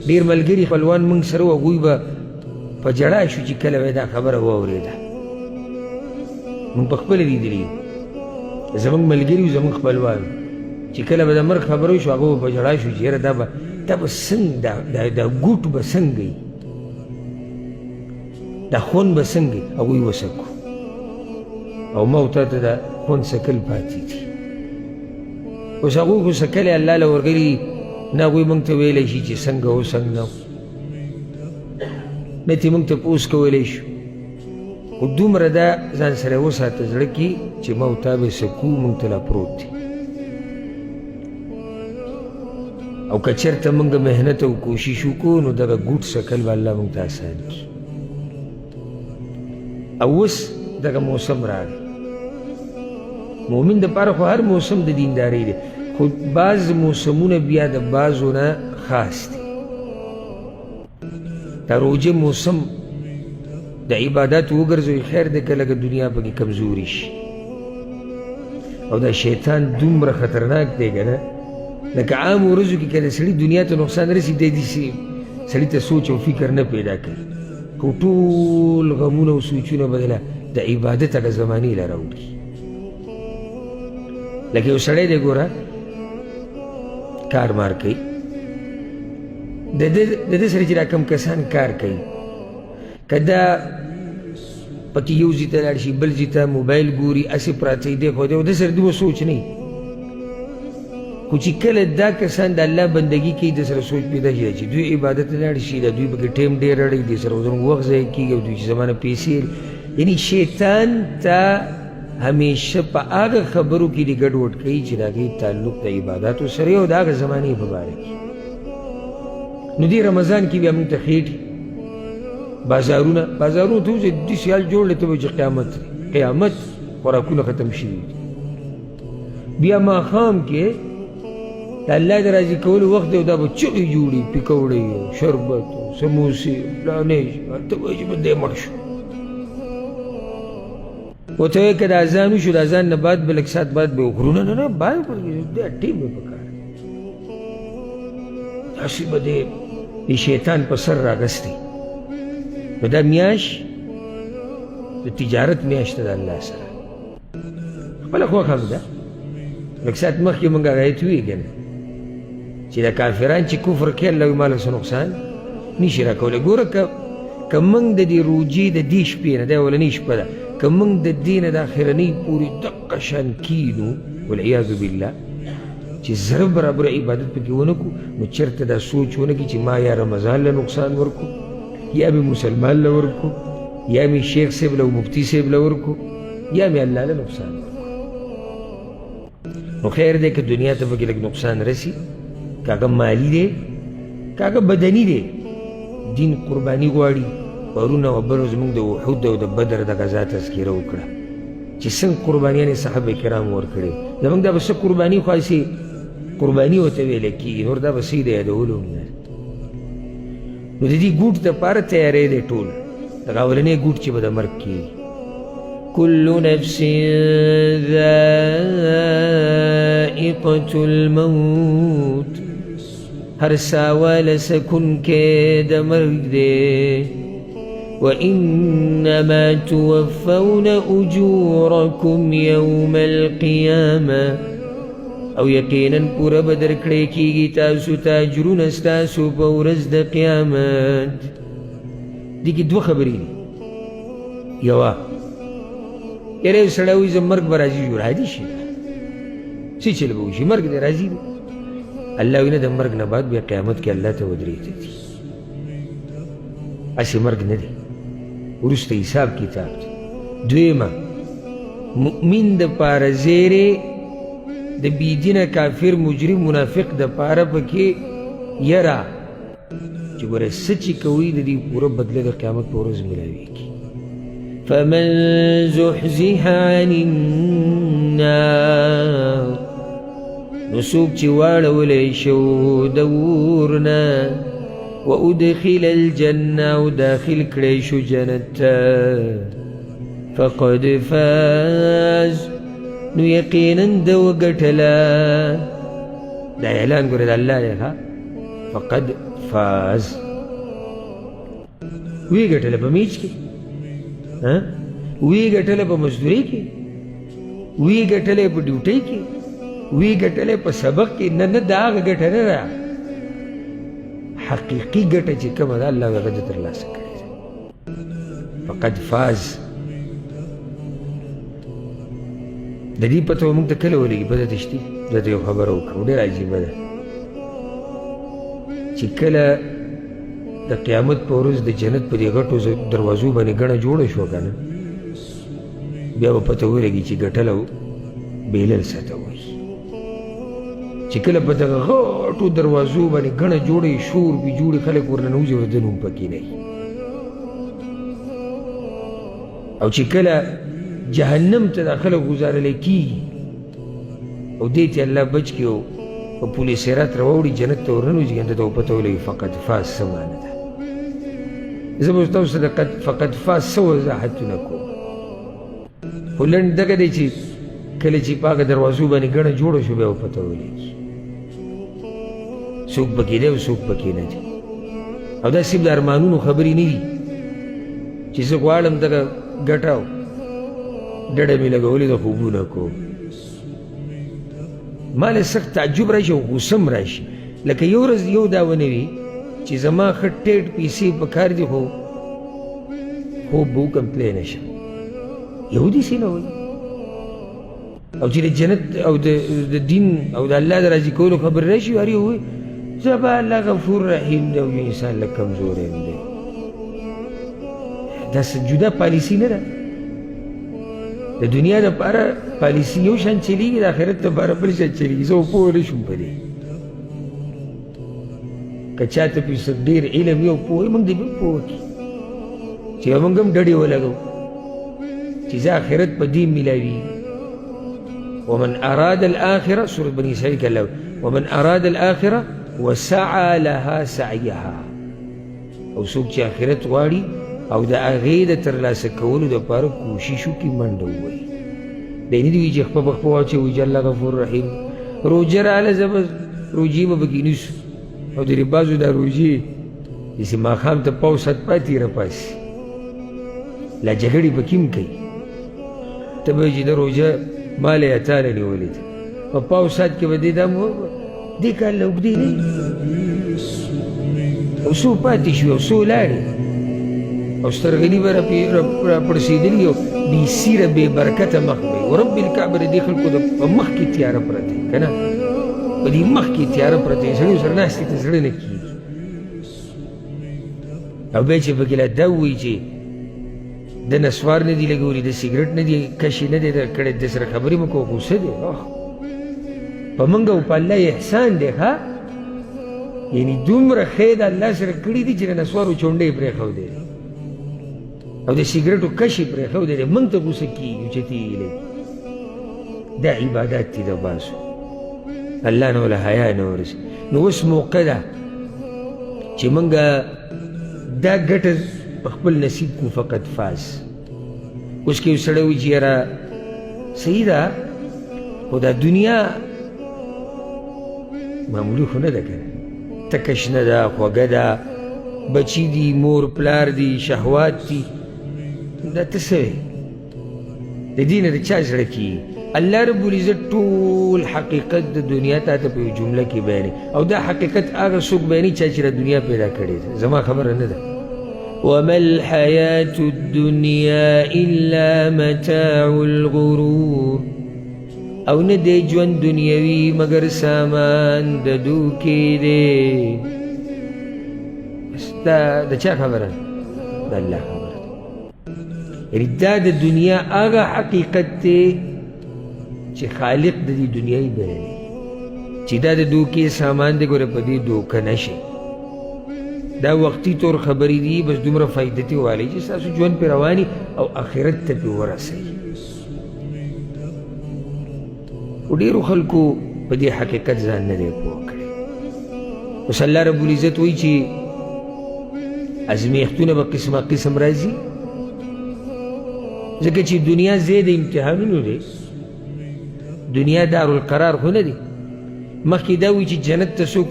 ډېر ملګري خپلوان موږ سره وو، هغوی به په ژړا شو چې کله به دا خبره واورېده. موږ په خپله لیدلي یو، زموږ ملګري وو، زموږ خپلوان چې کله به د مرګ خبره وشو هغه به په ژړا شو چې یاره دا به څنګه دا ګوټ به څنګه وي، دا خوند به څنګه وي. هغوی وسکو او ما ورته ته دا خوند سکل پاتې دي. اوس هغوی خو سکلی الله له ورغلي نه هغوی موږ ته ویلی شي چې څنګه و څنګه نه و، نه ترې موږ تپوس کولی شو. خو دومره دا ځان سره وساته زړه کې چې ما او تا به سکو، موږ ته لا پروت دی. او که چېرته موږ محنت او کوشش وکړو نو دغه ګوټ سکل به الله موږ ته اسان کړي. او اوس دغه موسم راغی. مؤمن دپاره خو هر موسم د دیندارۍ دی، خو بعض موسمونه بیا د بعضو نه خاص دي. دا روژه موسم د عباداتو وګرځوي، خیر دی که لږه دنیا پکې کمزوري شي. او دا شیطان دومره خطرناک دی که نه، لکه عام ورځو کې که د سړي دنیا ته نقصان رسي دی داسې سړي ته سوچ او فکر نه پیدا کوي، خو ټول غمونه او سوچونه به د عبادت هغه زمانې له راوړي. لکه یو سړی دی ګوره کار مار کوي، د ده سره چې را کم کسان کار کوي، که دا پکې یو ځای ته لاړ شي بل ځای ته موبایل ګوري، هسې پراته دی خو د ده سره دومره سوچ نه وي. خو چې کله دا کسان د الله بندګي کوي د سره سوچ پیدا شي چې دوی عبادت ته لاړ شي، د دوی پکې ټیم ډېر اړوي، دوی سره زموږ وخت ضایع کېږي او دوی چې زمانه پیسې. یعنې شیطان ته همیشه په هغه خبرو کې دې ګډوډ کوي چې د هغې تعلق د عباداتو سره او د هغه زمانې په باره کې. نو دې رمضان کې بیا موږ ته خېټې بازارونه ته وځي، داسې حال جوړ دی ته به چې قیامت خوراکونه ختم شوي دي. بیا ماښام کې د الله د راضي کولو وخت دی او دا به چغې جوړي، پکوړې او شربت او سموسې فلانې، ته وایي چې به دی مړ شو. ورته وایي که د اذان وشو، د اذان نه بعد به لږ ساعت بعد به وخورو. نه بعد دا ټیم به پکار داسې به د شیطان په سر راغستی. نو دا میاشت د تجارت میاشت ده د الله سره، خپله خوښه هم ده. لږ ساعت مخکې مونږ هغه ایت وی که نه چې د کافران چې کفر کوي الله وایي ما له څه نقصان نشي راکولی. ګوره که موږ د دې روجې د دې شپې نه، دا اولنۍ شپه ده، که موږ د دې نه د اخرنۍ پورې دقه شان کینو والعیاذ بالله چې ذره برابر عبادت پکې ونه کړو، نو چېرته دا سوچ ونه کړي چې ما یا رمضان له نقصان ورکړو، یا مې مسلمان له ورکړو، یا مې شیخ صاحب له مفتي صاحب له ورکړو، یا مې الله له نقصان ورکړو. نو خیر دی که دنیا ته پکې لږ نقصان رسي، که هغه مالی دی که هغه بدني دی. دین قرباني غواړي. پرون او بل ورځ موږ د احد او د بدر د غزا تذکره وکړه چې څنګه قربانیانې صحابه کرامو ورکړې. زموږ دا به څه قرباني خو هسې قرباني ورته ویلی کېږي، نور دا به څه د یادولو هم نه. نو د دې ګوټ دپاره تیاری دی ټول، دغه اولنی ګوټ چې به د مرګ کېږي. كل نفس ذائقة الموت، هر ساواله سکون کې د مرګ دی. وإنما توفون أجوركم يوم القيامة، او یقینا پورا به درکړی کېږي تاسو ته اجرونه ستاسو په ورځ د قیامت. دې کې دوه خبرې دي. یوه یاره یو سړی وایي زه مرګ به راځي، راځي شي څه چل به وشي، مرګ دی راځي دی. الله وایي نه، د مرګ نه بعد بیا قیامت کې الله ته ودرېږي دي، هسې مرګ نه دی، وروسته حساب کتاب دی. دویمه مؤمن دپاره زیرې، د بېدینه کافر مجرم منافق دپاره پکې یره چې ګوره څه چې کوي د دې پوره بدله د قیامت په ورځ میلاویږي. فمن زحزح عن النار، نو څوک چې واړولی شو د اور نه، وادخل الجنه، او داخل کړی شو جنت ته، فقد فاز، نو یقینا د وګټله. دا اعلان ګوره د الله دی ښه، فقد فاز. وی ګټله په میچ کې، وی ګټله په مزدوري کې، وی ګټله په ډیوټۍ کې، وی ګټله په سبق کې. نه نه، دا هغه ګټه نه ده، حقیقي ګټه چې کومه ده الله هغه ده ترلاسه کړې ده. فقد فاز. د دې پته موږ ته کله ولګي پته تشتي دا ته یو خبره وکړو ډېره عجیبه ده چې کله د قیامت په ورځ د جنت په دې غټو دروازو باندې ګڼه جوړه شوه که نه، بیا به پته ولګي چې ګټله بیلل ساته وایي. چې کله په دغه غټو دروازو باندې ګڼه جوړې شور پې جوړې خلک ورننوځي او دن هم پکې نه وي. او چې کله جهنم ته دا خلک ګزارلی کېږي او دې ته الله بچ کړي او په پل صراط راوړي جنت ته ورننوځي کنه ته به پته ولګي فقط فاز څه معنی ده. زه به تاسو ته فقط فاز څه وضاحتونه کوم، خو لنډ دغه دی چې کله چې په هغه دروازو باندې ګڼه جوړه شو بیا به پته ولګي څوک پکې دی او څوک پکې نه دی. او دا صرف د ارمانونو خبرې نه دي چې زه غواړم دغه ګټه ډډه مې لګولې د خوبونه کوم. ما له سخت تعجب راشي او غوسه هم راشي، لکه یو ورځ یو دا ونه وي چې زما ښه ټیټ پیسې په کار دي خو خوب به وکړم تلی نه شم. یو داسې نه وایي. او چې د جنت او د دین او د الله د راضي کولو خبر راشي هر یو وایي زه به الله غفور رحیم دی او یو انسان لږ کمزوری هم دی. دا څه جدا پالیسي نه ده. د دنیا دپاره پالیسي یو شان چلیږي، د آخرت دپاره بل شان چلیږي. زه پوه نه شوم په دې. که چا ته پې ډېر علم وي او پوه وي موږ دې بل پوه کړي چې موږ هم ډډې ولګو چې زه آخرت په دې میلاوي. ومن اراد الاخره، سورة بني اسرائیل کې الله ومن اراد الاخره وسعى لها سعيها. او څوک چې آخرت غواړي او د هغې د ترلاسه کولو دپاره کوشش وکړي منډه ووهي. دی نه دي وایي چې خپه په خپه واچوي چې الله غفور رحیم. روژه راغله زه به روژې به پکې نیسو او د بعضو دا روژې داسې ماښام ته پاو ساعت پاتې راپاسي لا جګړې پکې هم کوي. ته به چې دا روژه ما له یا تا له نیولې ده په پاو ساعت کې به دې دا دې کال له اوږدې نه او څو پاتې شوي او څو لاړې او سترغلي به راپړسېدلي او بې سیره بې برکته مخ به ورب الکعبه د دې خلکو په مخ کې تیاره پرته وي که نه، په دې مخ کې تیاره پرته وي. سړي ورسره ناستې ته زړه نه کېږي. او بیا چې پکې لا دا ووایي چې د نسوار نه دي لګولي، د سګرټ نه دي کشي نه دی کړی، د سره خبرې مه کوه غوسه دی. په موږ او په الله احسان دی ښه، یعنې دومره ښې د الله سره کړي دي چې د نسوارو چونډې یې پرېښودی دی او د سګرټو کشي پرېښودی دی. موږ ته غوسه کېږي چې ته یې لګي. دا عبادات دي د باسو، الله نه وله حیا نه ورسي. نو اوس موقع ده چې موږ دا ګټه په خپل نصیب کو فقط فاز. اوس کې یو سړی وایي چې یاره صحیح ده خو دا دنیا معمولي خو نه ده که نه، تکه شنه ده، خوږه ده، بچي دي، مور پلار دي، شهوات دي. دا ته څه وایې؟ د دې نه د چا زړه کېږي؟ الله رب العزت ټول حقیقت د دنیا ته په یو جمله کې بیانوي او دا حقیقت هغه څوک بیانوي چا چې د دنیا پیدا کړې ده. زما خبره نه ده. وما الحياة الدنيا إلا متاع الغرور. او نه دی ژوند دنیوي مګر سامان د دوکې دی. بس دا د چا خبره؟ د الله خبره ده. یعنې دا د دنیا هغه حقیقت دی چې خالق د دې دنیا یې بیانوي چې دا د دوکې سامان دی. ګوره په دې دوکه نه شي، دا وقتی طور خبرې دي، بس دومره فایدتي والی چې ستاسو ژوند پې رواني او آخرت ته پې ورسوي. خو ډېرو خلکو په دې حقیقت ځان نه دی پوه کړی. اوس الله رب العزت وایي چې ازمیښتونه به قسمه قسم راځي، ځکه چې دنیا ځای د امتحانونو دی، دنیا دارالقرار خو نه دی. مخکې دا وایي چې جنت ته څوک